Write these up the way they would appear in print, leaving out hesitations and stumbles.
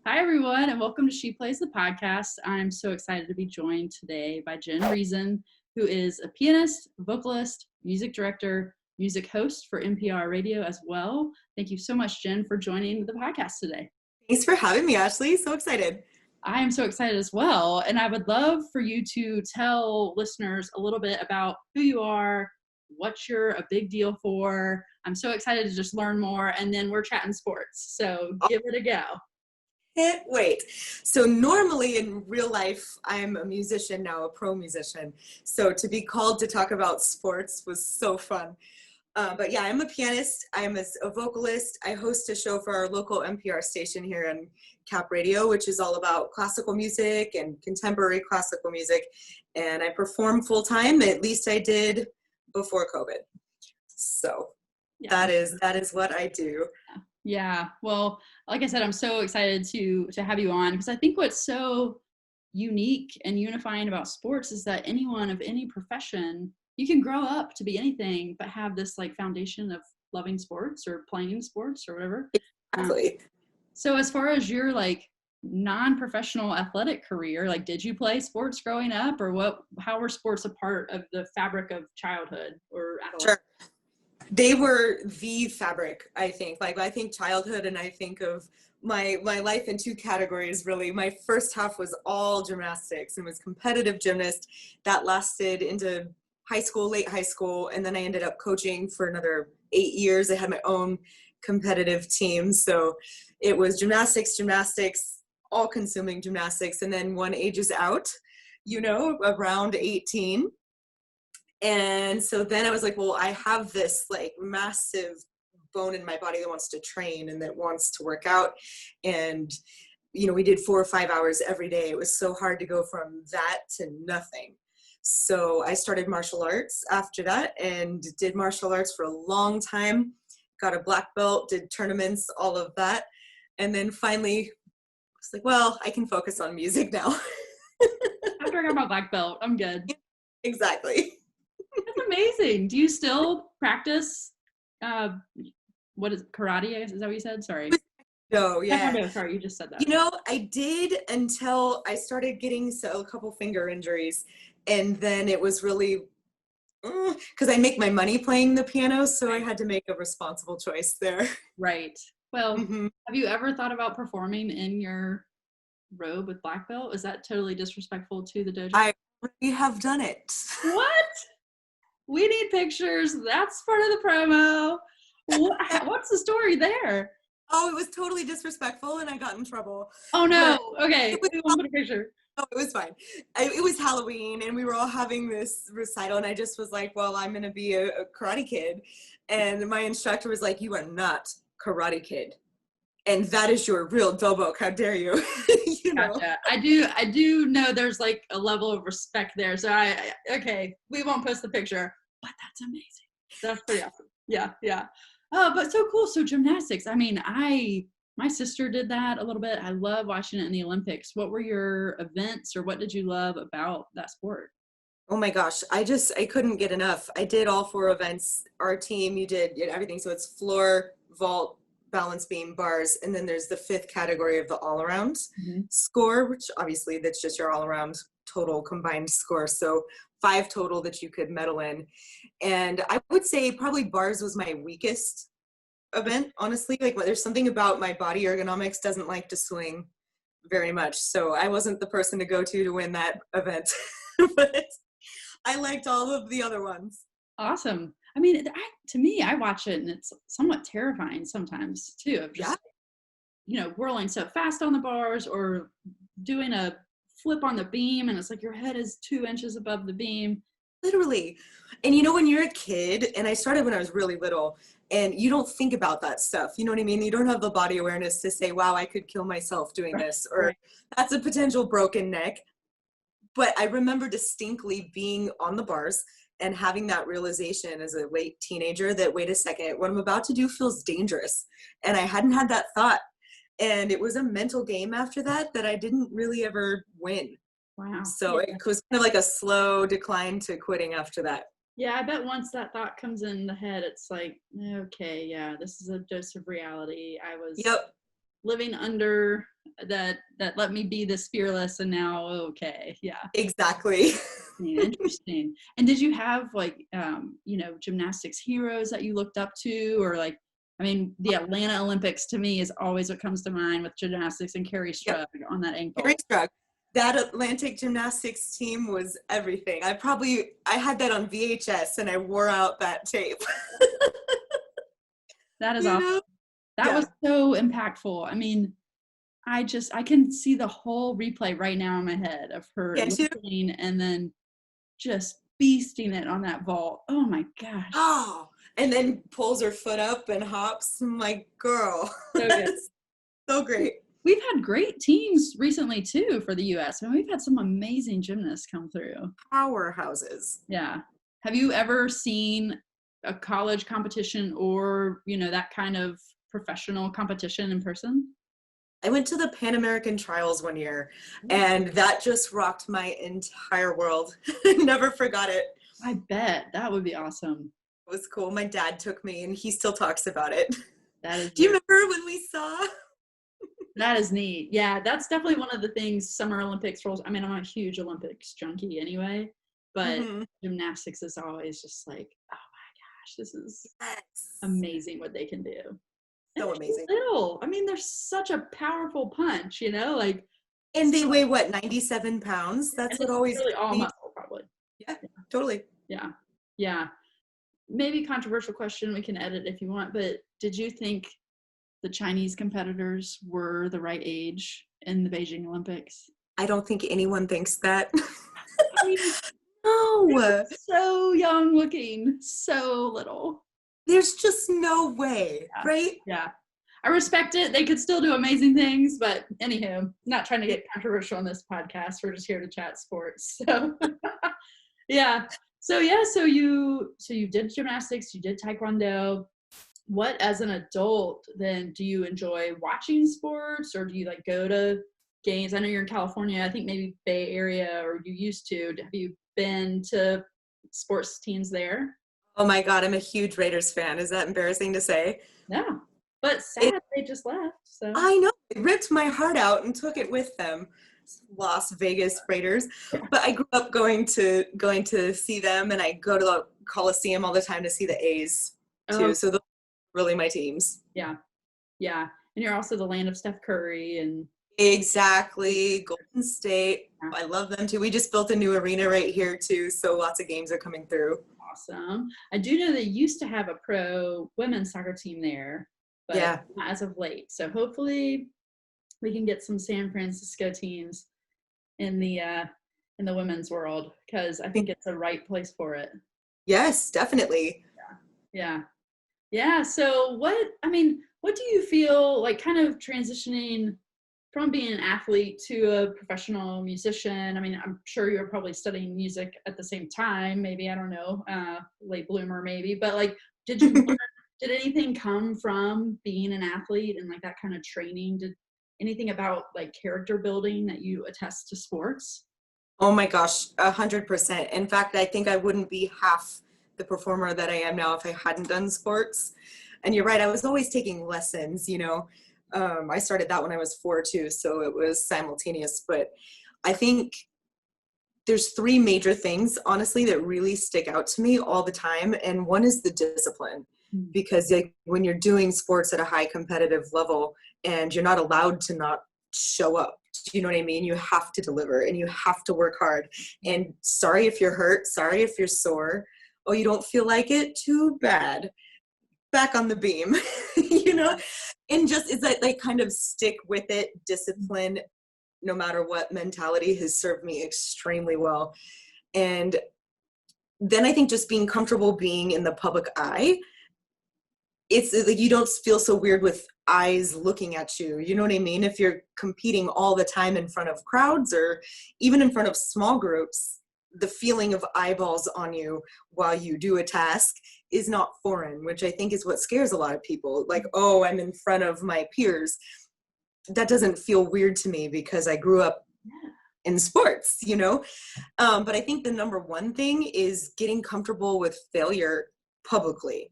Hi, everyone, and welcome to She Plays the Podcast. I'm so excited to be joined today by Jen Reason, who is a pianist, vocalist, music director, music host for NPR Radio as well. Thank you so much, Jen, for joining the podcast today. Thanks for having me, Ashley. So excited. I am so excited as well, and I would love for you to tell listeners a little bit about who you are, what you're a big deal for. I'm so excited to just learn more, and then we're chatting sports, so give it a go. Can't wait. So normally in real life, I'm a musician now, a pro musician. So to be called to talk about sports was so fun. But yeah, I'm a pianist. I'm a vocalist. I host a show for our local NPR station here on Cap Radio, which is all about classical music and contemporary classical music. And I perform full time. At least I did before COVID. So yeah. that is what I do. Yeah. Well, like I said, I'm so excited to have you on because I think what's so unique and unifying about sports is that anyone of any profession, you can grow up to be anything, but have this like foundation of loving sports or playing sports or whatever. Exactly. So as far as your like non-professional athletic career, like did you play sports growing up or how were sports a part of the fabric of childhood or adolescence? Sure. They were the fabric, I think. Like, I think childhood, and I think of my life in two categories, really. My first half was all gymnastics and was competitive gymnast. That lasted into high school, late high school, and then I ended up coaching for another 8 years. I had my own competitive team. So it was gymnastics, all-consuming gymnastics, and then one ages out, around 18. And so then I was like, well, I have this like massive bone in my body that wants to train and that wants to work out. And, we did 4 or 5 hours every day. It was so hard to go from that to nothing. So I started martial arts after that and did martial arts for a long time, got a black belt, did tournaments, all of that. And then finally I was like, well, I can focus on music now. After I got my black belt, I'm good. Exactly. That's amazing. Do you still practice, what is karate? Is that what you said? Sorry. No, yeah. Taekwondo, sorry, you just said that. I did until I started getting a couple finger injuries. And then it was really, because I make my money playing the piano, so I had to make a responsible choice there. Right. Well, Have you ever thought about performing in your robe with black belt? Is that totally disrespectful to the dojo? I already have done it. What? We need pictures. That's part of the promo. What's the story there? Oh, it was totally disrespectful and I got in trouble. Oh no. Okay. We won't put a picture. No, it was fine. It was Halloween and we were all having this recital and I just was like, well, I'm going to be a Karate Kid. And my instructor was like, you are not Karate Kid. And that is your real dobo. How dare you? Gotcha. I do know there's like a level of respect there. So okay, we won't post the picture, but that's amazing. That's pretty awesome. Yeah. Oh, but so cool. So gymnastics. I mean, my sister did that a little bit. I love watching it in the Olympics. What were your events or what did you love about that sport? Oh my gosh. I couldn't get enough. I did all 4 events. Our team, you did everything. So it's floor, vault, balance beam, bars, and then there's the 5th category of the all-around score, which obviously that's just your all-around total combined score. So 5 total that you could medal in. And I would say probably bars was my weakest event, honestly. Like there's something about my body ergonomics doesn't like to swing very much. So I wasn't the person to go to win that event, but I liked all of the other ones. Awesome. I mean, to me, I watch it and it's somewhat terrifying sometimes too, of just, whirling so fast on the bars or doing a flip on the beam and it's like your head is 2 inches above the beam. Literally. And when you're a kid, and I started when I was really little, and you don't think about that stuff. You know what I mean? You don't have the body awareness to say, wow, I could kill myself doing this, or that's a potential broken neck. But I remember distinctly being on the bars and having that realization as a late teenager that, wait a second, what I'm about to do feels dangerous. And I hadn't had that thought. And it was a mental game after that I didn't really ever win. Wow. So it was kind of like a slow decline to quitting after that. Yeah, I bet once that thought comes in the head, it's like, okay, yeah, this is a dose of reality. I was living under that let me be this fearless, and now okay, yeah. Exactly. Yeah, interesting. And did you have like gymnastics heroes that you looked up to, or like, I mean, the Atlanta Olympics to me is always what comes to mind with gymnastics and Carrie Strug on that ankle. Carrie Strug. That Atlantic gymnastics team was everything. I had that on VHS and I wore out that tape. That is awesome. That was so impactful. I mean, I can see the whole replay right now in my head of her lifting and then just beasting it on that vault. Oh my gosh. Oh, and then pulls her foot up and hops. My girl. So good. So great. We've had great teams recently too for the US. I mean, we've had some amazing gymnasts come through. Powerhouses. Yeah. Have you ever seen a college competition or, that kind of professional competition in person? I went to the Pan American Trials one year, and that just rocked my entire world. Never forgot it. I bet. That would be awesome. It was cool. My dad took me, and he still talks about it. Do you remember when we saw? That is neat. Yeah, that's definitely one of the things Summer Olympics rolls. I mean, I'm a huge Olympics junkie anyway, but gymnastics is always just like, oh my gosh, this is amazing what they can do. So amazing. Little. I mean, they're such a powerful punch, like. And they weigh what, 97 pounds? That's what always. Really all muscle, probably. Yeah, totally. Yeah. Maybe controversial question. We can edit if you want, but did you think the Chinese competitors were the right age in the Beijing Olympics? I don't think anyone thinks that. I mean, no. So young looking, so little. There's just no way, right? Yeah. I respect it. They could still do amazing things, but anywho, not trying to get controversial on this podcast. We're just here to chat sports. So yeah. So you did gymnastics, you did Taekwondo. What, as an adult, then, do you enjoy watching sports, or do you like go to games? I know you're in California, I think maybe Bay Area, or you used to. Have you been to sports teams there? Oh my God, I'm a huge Raiders fan. Is that embarrassing to say? No, but sad they just left. So I know, it ripped my heart out and took it with them. Las Vegas Raiders. But I grew up going to see them, and I go to the Coliseum all the time to see the A's too. So those are really my teams. Yeah. And you're also the land of Steph Curry and. Exactly. Golden State. I love them too. We just built a new arena right here too, so lots of games are coming through. Awesome. I do know they used to have a pro women's soccer team there, but not as of late. So hopefully we can get some San Francisco teams in the women's world, because I think it's the right place for it. Yes, definitely. Yeah. So what do you feel like, kind of transitioning from being an athlete to a professional musician? I mean, I'm sure you're probably studying music at the same time, maybe, I don't know, late bloomer maybe, but like, did anything come from being an athlete and like that kind of training? Did anything about like character building that you attest to sports? Oh my gosh, 100%. In fact, I think I wouldn't be half the performer that I am now if I hadn't done sports. And you're right, I was always taking lessons, I started that when I was 4 too, so it was simultaneous. But I think there's 3 major things, honestly, that really stick out to me all the time. And one is the discipline, because like, when you're doing sports at a high competitive level and you're not allowed to not show up, you know what I mean? You have to deliver and you have to work hard. And sorry if you're hurt, sorry if you're sore. Oh, you don't feel like it? Too bad. Back on the beam, and just is that like kind of stick with it, discipline, no matter what mentality has served me extremely well. And then I think just being comfortable being in the public eye, it's like you don't feel so weird with eyes looking at you. You know what I mean? If you're competing all the time in front of crowds or even in front of small groups, the feeling of eyeballs on you while you do a task is not foreign, which I think is what scares a lot of people. Like, oh, I'm in front of my peers. That doesn't feel weird to me because I grew up in sports, But I think the number one thing is getting comfortable with failure publicly.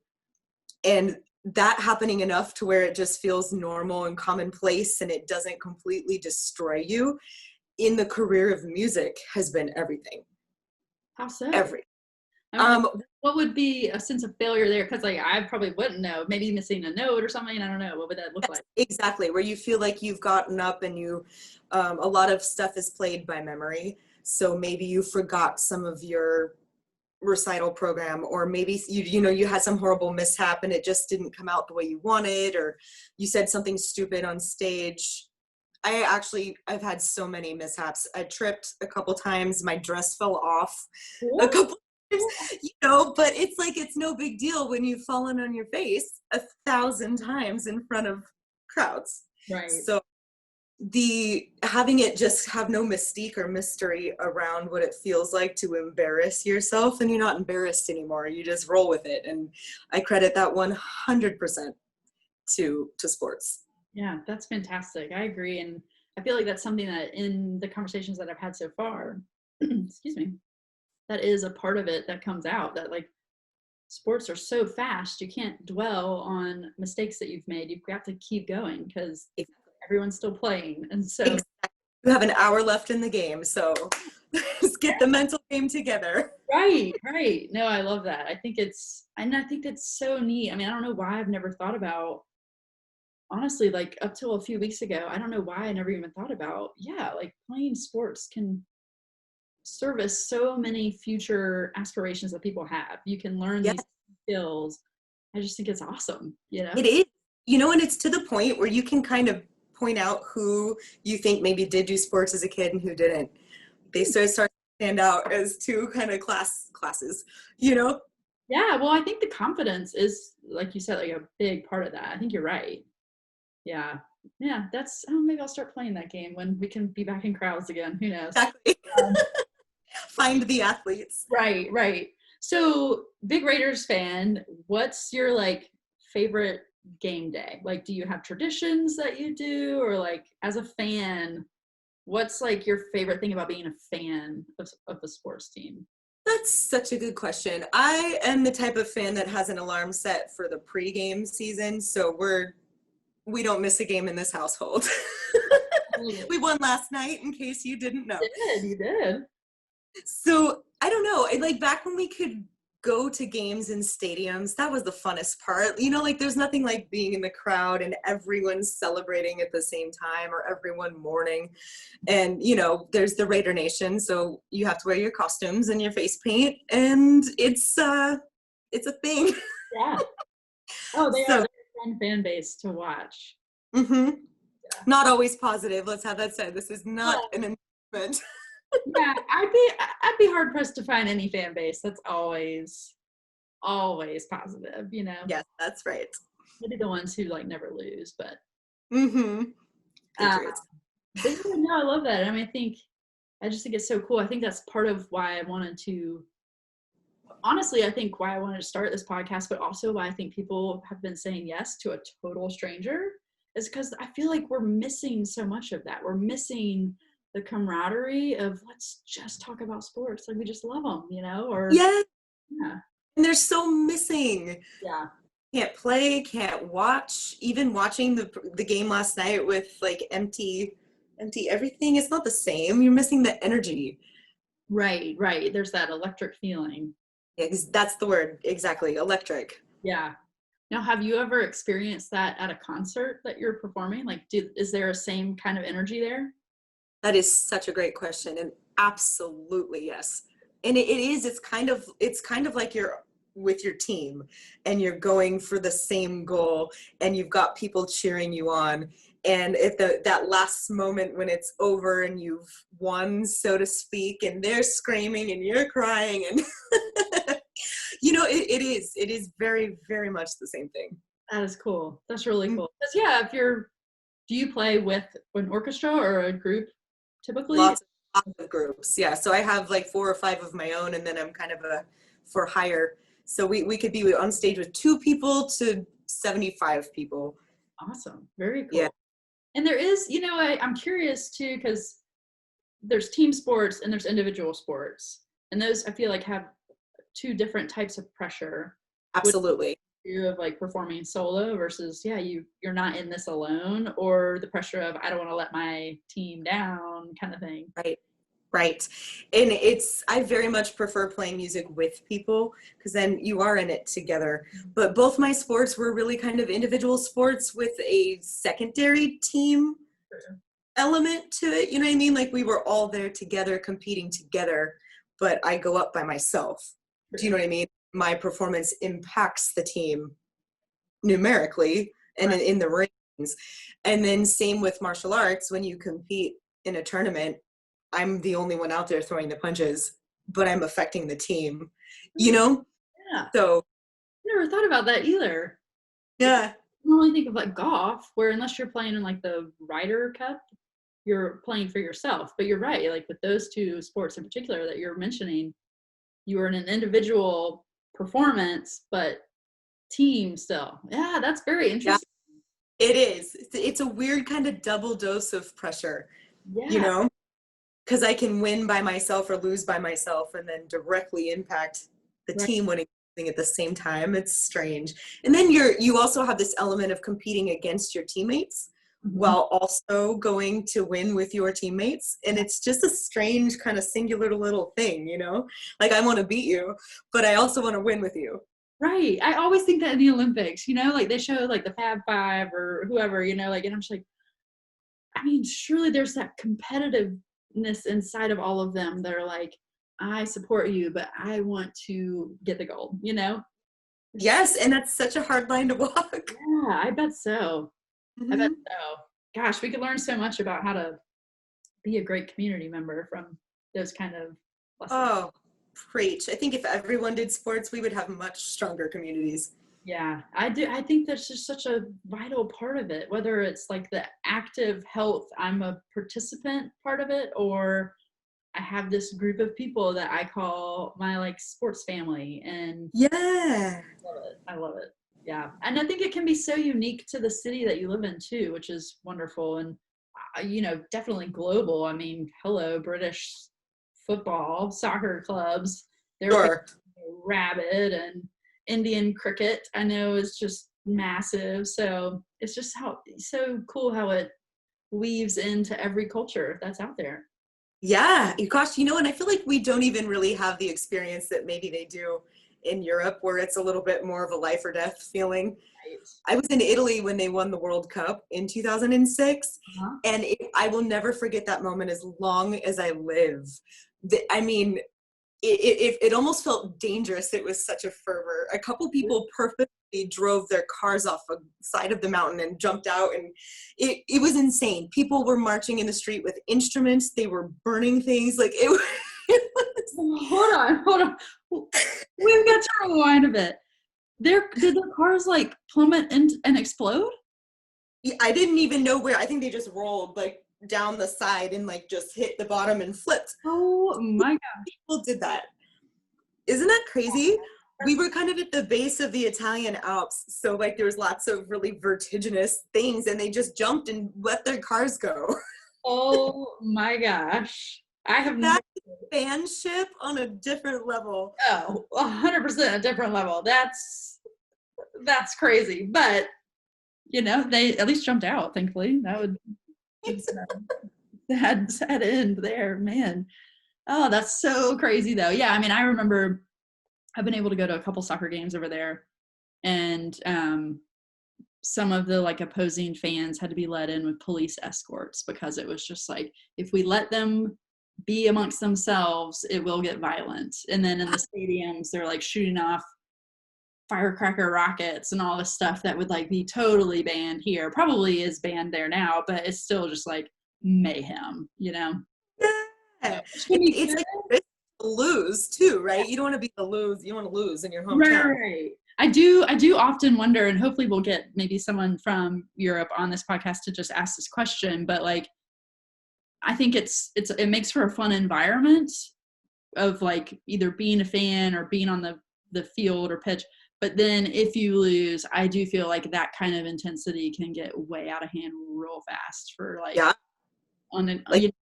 And that happening enough to where it just feels normal and commonplace and it doesn't completely destroy you in the career of music has been everything. How so? Every. I mean, what would be a sense of failure there? Because like I probably wouldn't know. Maybe missing a note or something. I don't know. What would that look like? Exactly, where you feel like you've gotten up and you, a lot of stuff is played by memory. So maybe you forgot some of your recital program, or maybe you had some horrible mishap and it just didn't come out the way you wanted, or you said something stupid on stage. I've had so many mishaps. I tripped a couple times, my dress fell off a couple times, but it's like, it's no big deal when you've fallen on your face 1,000 times in front of crowds. Right. So having it just have no mystique or mystery around what it feels like to embarrass yourself, and you're not embarrassed anymore. You just roll with it. And I credit that 100% to sports. Yeah, that's fantastic. I agree. And I feel like that's something that in the conversations that I've had so far, excuse me, that is a part of it that comes out, that like sports are so fast. You can't dwell on mistakes that you've made. You've got to keep going because everyone's still playing. And so you have an hour left in the game. So just get the mental game together. Right. No, I love that. I think it's so neat. I mean, I don't know why I've never thought about, honestly, like up till a few weeks ago, I don't know why I never even thought about, like playing sports can service so many future aspirations that people have. You can learn these skills. I just think it's awesome, It is, and it's to the point where you can kind of point out who you think maybe did do sports as a kid and who didn't. They start to stand out as two kind of classes, Yeah, well, I think the confidence is, like you said, like a big part of that. I think you're right. Yeah, that's, maybe I'll start playing that game when we can be back in crowds again. Who knows? Exactly. Find the athletes. Right. So, big Raiders fan, what's your like favorite game day? Like, do you have traditions that you do, or like as a fan, what's like your favorite thing about being a fan of the sports team? That's such a good question. I am the type of fan that has an alarm set for the pregame season, so we don't miss a game in this household. We won last night, in case you didn't know. You did. So I don't know. Like back when we could go to games in stadiums, that was the funnest part. Like there's nothing like being in the crowd and everyone's celebrating at the same time, or everyone mourning. And there's the Raider Nation, so you have to wear your costumes and your face paint, and it's a thing. Yeah. Oh, they are a fun fan base to watch. Mm-hmm. Yeah. Not always positive. Let's have that said. This is not an improvement. Yeah, I'd be hard pressed to find any fan base that's always positive. Yes, that's right. Maybe the ones who like never lose, but. Mm-hmm. But no, I love that. I mean, I just think it's so cool. I think that's part of why I wanted to. Honestly, I think why I wanted to start this podcast, but also why I think people have been saying yes to a total stranger, is because I feel like we're missing so much of that. We're missing the camaraderie of let's just talk about sports. Like we just love them, or. Yeah. And they're so missing. Yeah. Can't play, can't watch. Even watching the game last night with like empty everything, it's not the same. You're missing the energy. Right. There's that electric feeling. Yeah, that's the word. Exactly. Electric. Yeah. Now, have you ever experienced that at a concert that you're performing? Like, is there a same kind of energy there? That is such a great question. And absolutely, yes. And it's kind of like you're with your team and you're going for the same goal and you've got people cheering you on. And at that last moment when it's over and you've won, so to speak, and they're screaming and you're crying and it is very, very much the same thing. That is cool. That's really cool. Because do you play with an orchestra or a group typically? Lots of groups. Yeah. So I have like 4 or 5 of my own, and then I'm kind of a for hire. So we could be on stage with 2 people to 75 people. Awesome. Very cool. Yeah. And there is, I'm curious too, because there's team sports and there's individual sports. And those I feel like have 2 different types of pressure. Absolutely. of like performing solo versus you're not in this alone, or the pressure of I don't want to let my team down kind of thing. Right. Right. And I very much prefer playing music with people because then you are in it together. But both my sports were really kind of individual sports with a secondary team element to it. You know what I mean? Like we were all there together, competing together, but I go up by myself. Do you know what I mean? My performance impacts the team numerically and in the rings. And then same with martial arts, when you compete in a tournament, I'm the only one out there throwing the punches, but I'm affecting the team, you know? Yeah. So I never thought about that either. yeah. I don't really think of like golf, where unless you're playing in like the Ryder Cup, you're playing for yourself. But you're right, like with those two sports in particular that you're mentioning, you are in an individual performance, but team still. Yeah, that's very interesting. Yeah, it is. It's a weird kind of double dose of pressure, you Yeah. know? Because I can win by myself or lose by myself and then directly impact the Right. team winning at the same time. It's strange. And then you also have this element of competing against your teammates while also going to win with your teammates. And it's just a strange kind of singular little thing, you know? Like I want to beat you, but I also want to win with you. Right. I always think that in the Olympics, like they show like the Fab Five or whoever, like, and I'm just like, I mean, surely there's that competitiveness inside of all of them that are like, I support you, but I want to get the gold, Yes, and that's such a hard line to walk. Yeah, I bet so. I bet Mm-hmm. so. Gosh, we could learn so much about how to be a great community member from those kind of lessons. Oh, preach. I think if everyone did sports, we would have much stronger communities. Yeah, I do. I think that's just such a vital part of it, whether it's like the active health, I'm a participant part of it, or I have this group of people that I call my like sports family. And Yeah. I love it. I love it. Yeah. And I think it can be so unique to the city that you live in too, which is wonderful. And, definitely global. I mean, hello, British football, soccer clubs, they're Sure. rabid, and Indian cricket, I know, is just massive. So it's just so cool how it weaves into every culture that's out there. Yeah. Gosh, and I feel like we don't even really have the experience that maybe they do in Europe, where it's a little bit more of a life or death feeling. Right. I was in Italy when they won the World Cup in 2006, Uh-huh. and I will never forget that moment as long as I live. I mean, it almost felt dangerous. It was such a fervor. A couple people perfectly drove their cars off the side of the mountain and jumped out, and it was insane. People were marching in the street with instruments. They were burning things. Like it was Hold on. We've got to rewind a bit. Did the cars like plummet and explode? I didn't even know where. I think they just rolled like down the side and like just hit the bottom and flipped. Oh my God. People did that. Isn't that crazy? We were kind of at the base of the Italian Alps, so like there was lots of really vertiginous things, and they just jumped and let their cars go. Oh my gosh. I have That's fanship on a different level. 100% a different level. That's crazy. But they at least jumped out, thankfully. That would sad end there, man. Oh, that's so crazy though. Yeah, I mean, I remember I've been able to go to a couple soccer games over there, and some of the like opposing fans had to be let in with police escorts, because it was just like, if we let them be amongst themselves, it will get violent. And then in the stadiums, they're like shooting off firecracker rockets and all this stuff that would like be totally banned here. Probably is banned there now, but it's still just like mayhem, Yeah. It's Like risk to lose too, right? You don't want to be the lose. You want to lose in your hometown. right. I do often wonder, and hopefully we'll get maybe someone from Europe on this podcast to just ask this question, but like, I think it makes for a fun environment of like either being a fan or being on the field or pitch. But then if you lose, I do feel like that kind of intensity can get way out of hand real fast for like, like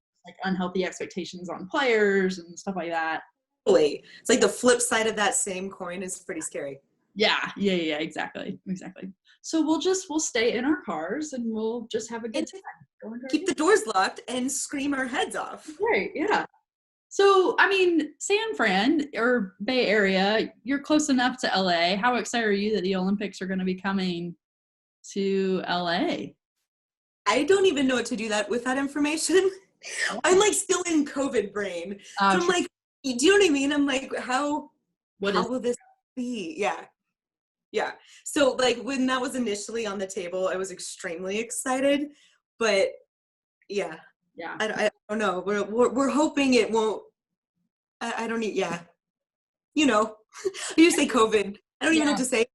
unhealthy expectations on players and stuff like that. It's like the flip side of that same coin is pretty scary. Yeah, exactly. So we'll stay in our cars and we'll just have a good time. Keep the doors locked and scream our heads off. Right, yeah. So, I mean, San Fran or Bay Area, you're close enough to LA. How excited are you that the Olympics are going to be coming to LA? I don't even know what to do with that information. I'm like still in COVID brain. So I'm True. like, do you know what I mean? I'm like, how will this be? Yeah. So like when that was initially on the table, I was extremely excited, but yeah. I don't know. We're hoping it won't. I don't need. Yeah. You know, you say COVID. I don't even know what to say.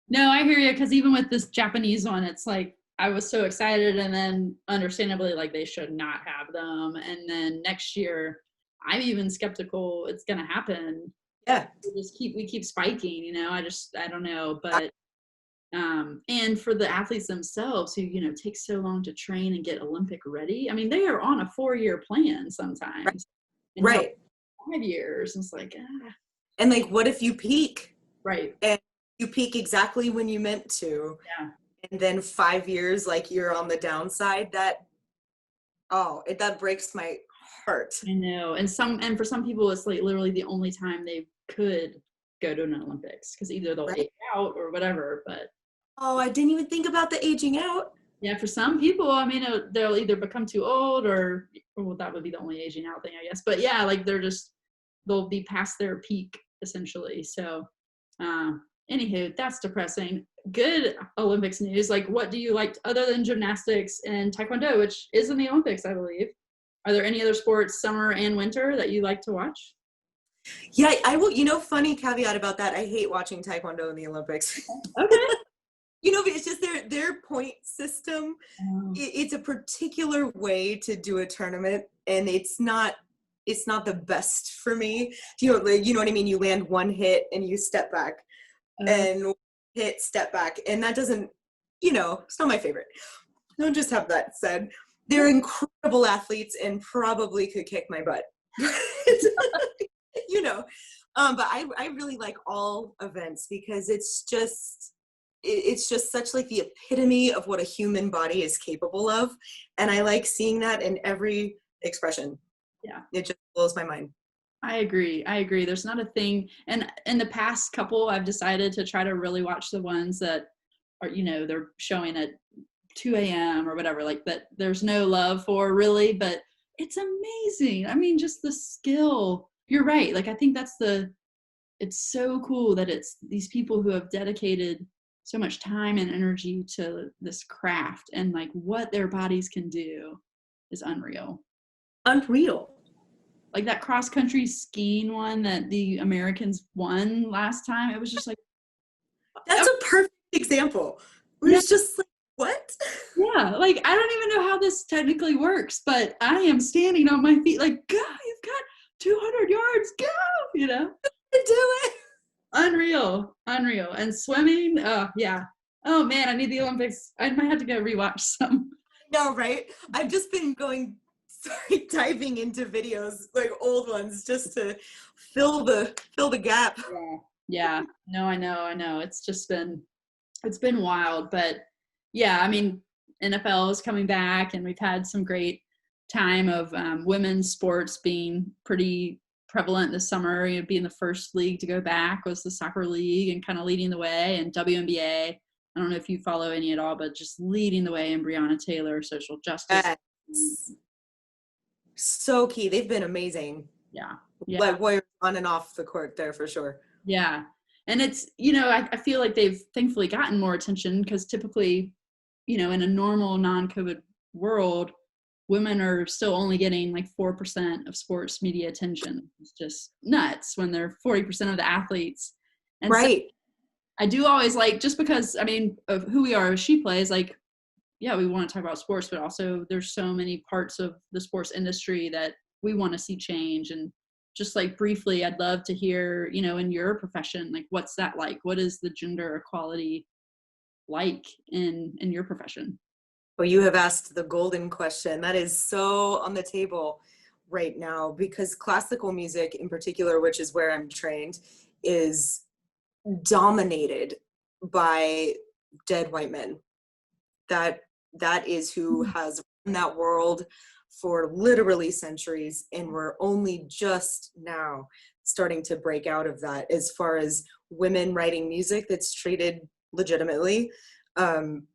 No, I hear you, because even with this Japanese one, it's like I was so excited, and then understandably, like they should not have them. And then next year, I'm even skeptical it's going to happen. Yeah. We keep spiking, you know. I don't know, but and for the athletes themselves who, you know, take so long to train and get Olympic ready. I mean, they are on a 4-year plan sometimes. Right. 5 years. And it's like, And like, what if you peak? Right. And you peak exactly when you meant to. Yeah. And then 5 years, like you're on the downside, that breaks my heart. I know. And for some people, it's like literally the only time they could go to an Olympics, because either they'll age out or whatever. But I didn't even think about the aging out. Yeah, for some people, I mean, they'll either become too old or well, that would be the only aging out thing, I guess. But yeah, like they'll be past their peak essentially. So, anywho, that's depressing. Good Olympics news. Like, what do you like other than gymnastics and Taekwondo, which is in the Olympics, I believe? Are there any other sports, summer and winter, that you like to watch? Yeah, I will. You know, funny caveat about that. I hate watching Taekwondo in the Olympics. Okay. You know, it's just their point system. It's a particular way to do a tournament, and it's not the best for me. You know what I mean? You land one hit and you step back, and hit, step back, and that doesn't, you know, it's not my favorite. I'll just have that said. They're incredible athletes and probably could kick my butt. You know, but I really like all events because it's just such like the epitome of what a human body is capable of. And I like seeing that in every expression. Yeah. It just blows my mind. I agree. There's not a thing. And in the past couple, I've decided to try to really watch the ones that are, you know, they're showing at 2 a.m. or whatever, like that there's no love for really, but it's amazing. I mean, just the skill. You're right. Like, I think it's so cool that it's these people who have dedicated so much time and energy to this craft, and like what their bodies can do is unreal. Like that cross country skiing one that the Americans won last time. It was just like, that's a perfect example. It's just like, what? Yeah. Like, I don't even know how this technically works, but I am standing on my feet like, go, you've got 200 yards, go, you know, do it. Unreal. And swimming, yeah. Oh man, I need the Olympics. I might have to go rewatch some. No, right? I've just been diving into videos, like old ones, just to fill the gap. Yeah. No, I know. It's been wild, but yeah, I mean, NFL is coming back, and we've had some great time of women's sports being pretty prevalent this summer. You know, being the first league to go back was the soccer league, and kind of leading the way, and WNBA. I don't know if you follow any at all, but just leading the way in Breonna Taylor, social justice. So key. They've been amazing. Yeah. Like warriors on and off the court there for sure. Yeah. And it's, you know, I feel like they've thankfully gotten more attention, because typically, you know, in a normal non-COVID world, women are still only getting like 4% of sports media attention. It's just nuts when they're 40% of the athletes. And right. So I do always like, just because, I mean, of who we are, She Plays, like, yeah, we want to talk about sports, but also there's so many parts of the sports industry that we want to see change. And just like briefly, I'd love to hear, you know, in your profession, like, what's that like? What is the gender equality like in your profession? Well, you have asked the golden question. That is so on the table right now, because classical music in particular, which is where I'm trained, is dominated by dead white men. That is who has run that world for literally centuries, and we're only just now starting to break out of that as far as women writing music that's treated legitimately.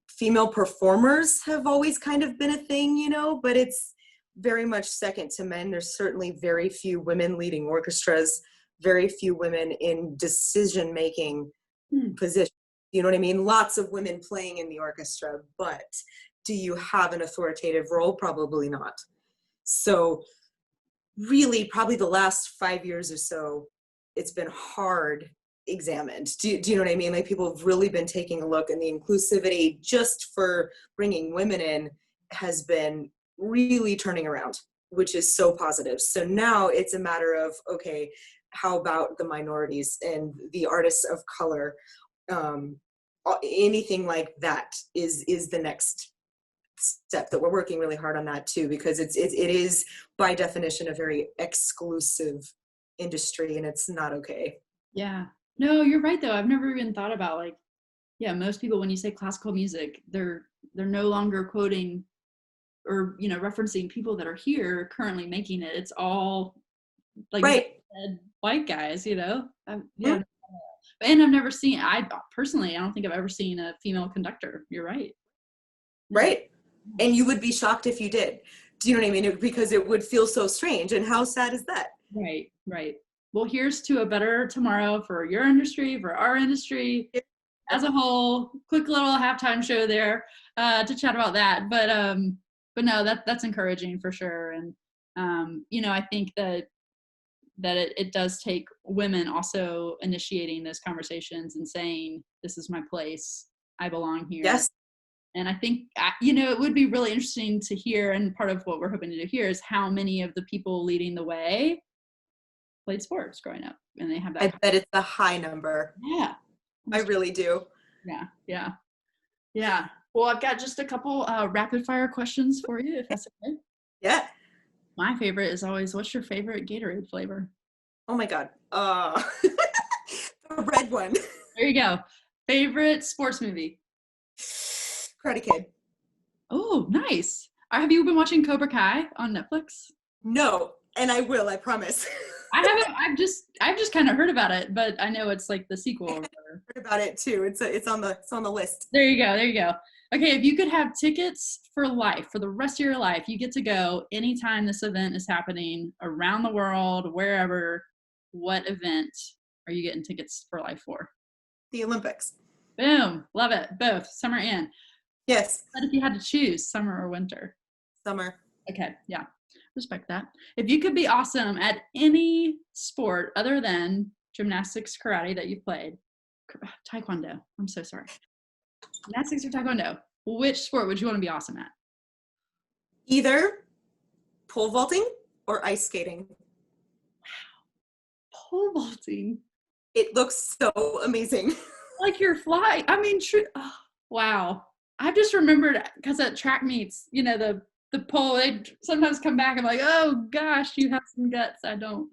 Female performers have always kind of been a thing, you know, but it's very much second to men. There's certainly very few women leading orchestras, very few women in decision-making positions. You know what I mean? Lots of women playing in the orchestra, but do you have an authoritative role? Probably not. So really, probably the last 5 years or so, it's been hard examined. Do you know what I mean? Like, people have really been taking a look, and the inclusivity just for bringing women in has been really turning around, which is so positive. So now it's a matter of, okay, how about the minorities and the artists of color? Anything like that is the next step that we're working really hard on that too, because it is by definition a very exclusive industry, and it's not okay. Yeah. No, you're right though. I've never even thought about, like, yeah, most people, when you say classical music, they're no longer quoting or, you know, referencing people that are here currently making it. It's all like Right. dead white guys, you know? Yeah. And I've never seen, I personally, I don't think I've ever seen a female conductor. You're right. Right. And you would be shocked if you did. Do you know what I mean? Because it would feel so strange. And how sad is that? Right, right. Well, here's to a better tomorrow for your industry, for our industry as a whole. Quick little halftime show there to chat about that. But no, that's encouraging for sure. And you know, I think that it does take women also initiating those conversations and saying, this is my place, I belong here. Yes. And I think, you know, it would be really interesting to hear, and part of what we're hoping to do here is how many of the people leading the way played sports growing up, and they have that. I bet it's a high number. Yeah. I really do. Yeah. Well, I've got just a couple rapid fire questions for you, if that's okay. Yeah. My favorite is always, what's your favorite Gatorade flavor? Oh my God. The red one. There you go. Favorite sports movie? Karate Kid. Oh, nice. Have you been watching Cobra Kai on Netflix? No, and I will, I promise. I haven't. I've just kind of heard about it, but I know it's like the sequel. Or whatever. Heard about it too. It's on the list. There you go. Okay, if you could have tickets for life, for the rest of your life, you get to go anytime this event is happening around the world, wherever. What event are you getting tickets for life for? The Olympics. Boom. Love it. Both. Summer and. Yes. But if you had to choose, summer or winter? Summer. Okay. Yeah. Respect that. If you could be awesome at any sport other than gymnastics, karate that you played, taekwondo. I'm so sorry. Gymnastics or taekwondo, which sport would you want to be awesome at? Either pole vaulting or ice skating. Wow. Pole vaulting. It looks so amazing. Like you're flying. I mean, true. Oh, wow. I've just remembered, because at track meets, you know, the pole, they sometimes come back and I'm like, oh gosh, you have some guts. I don't.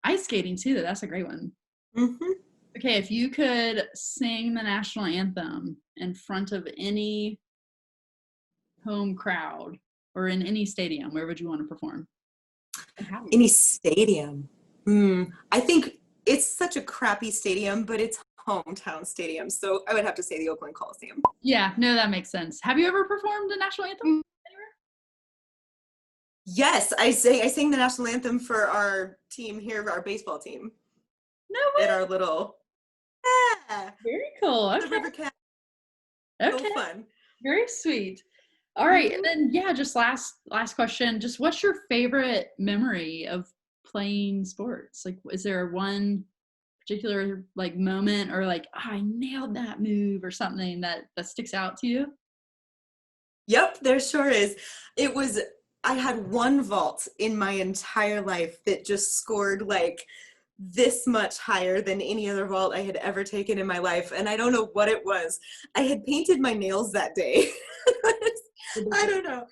Ice skating too, that's a great one. Mm-hmm. Okay, if you could sing the national anthem in front of any home crowd or in any stadium, where would you want to perform? Any stadium. I think it's such a crappy stadium, but it's hometown stadium, so I would have to say the Oakland Coliseum. Yeah, no, that makes sense. Have you ever performed the national anthem anywhere? Yes, I sang the national anthem for our team here, our baseball team. No way. At our little. Yeah. Very cool. Okay. The River Cat. Okay. So fun. Very sweet. All right, and then yeah, just last question. Just what's your favorite memory of playing sports? Like, is there one particular like moment or like, oh, I nailed that move or something that sticks out to you? Yep, there sure is. I had one vault in my entire life that just scored like this much higher than any other vault I had ever taken in my life. And I don't know what it was. I had painted my nails that day. I don't know.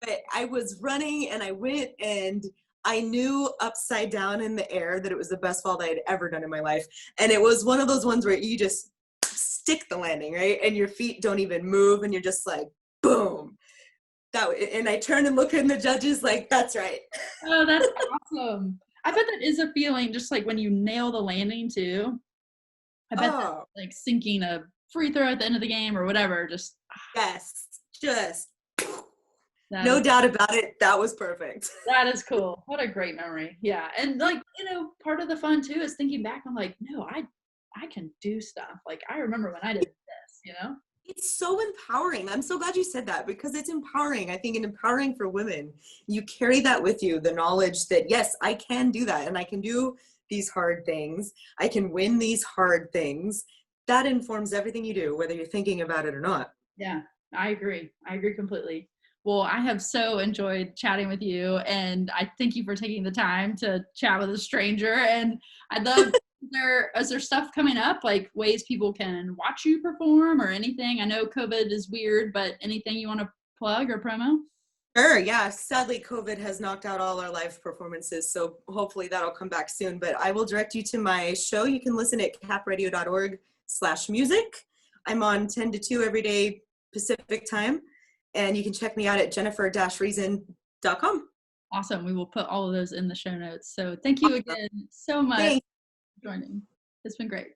But I was running and I went and I knew upside down in the air that it was the best fall that I'd ever done in my life. And it was one of those ones where you just stick the landing, right? And your feet don't even move and you're just like, boom. And I turn and look at the judges like, that's right. Oh, that's awesome. I bet that is a feeling just like when you nail the landing too. I bet that's like sinking a free throw at the end of the game or whatever. Just yes, just no doubt about it. That was perfect. That is cool. What a great memory. Yeah. And like, you know, part of the fun too is thinking back. I'm like, no, I can do stuff. Like I remember when I did this, you know? It's so empowering. I'm so glad you said that because it's empowering. I think it's empowering for women. You carry that with you, the knowledge that, yes, I can do that and I can do these hard things. I can win these hard things. That informs everything you do, whether you're thinking about it or not. Yeah, I agree. I agree completely. Well, I have so enjoyed chatting with you, and I thank you for taking the time to chat with a stranger. And I'd love, is there stuff coming up, like ways people can watch you perform or anything? I know COVID is weird, but anything you want to plug or promo? Sure, yeah. Sadly, COVID has knocked out all our live performances, so hopefully that'll come back soon. But I will direct you to my show. You can listen at capradio.org/music. I'm on 10 to 2 every day Pacific time. And you can check me out at jennifer-reason.com. Awesome. We will put all of those in the show notes. So thank you again so much for joining. It's been great.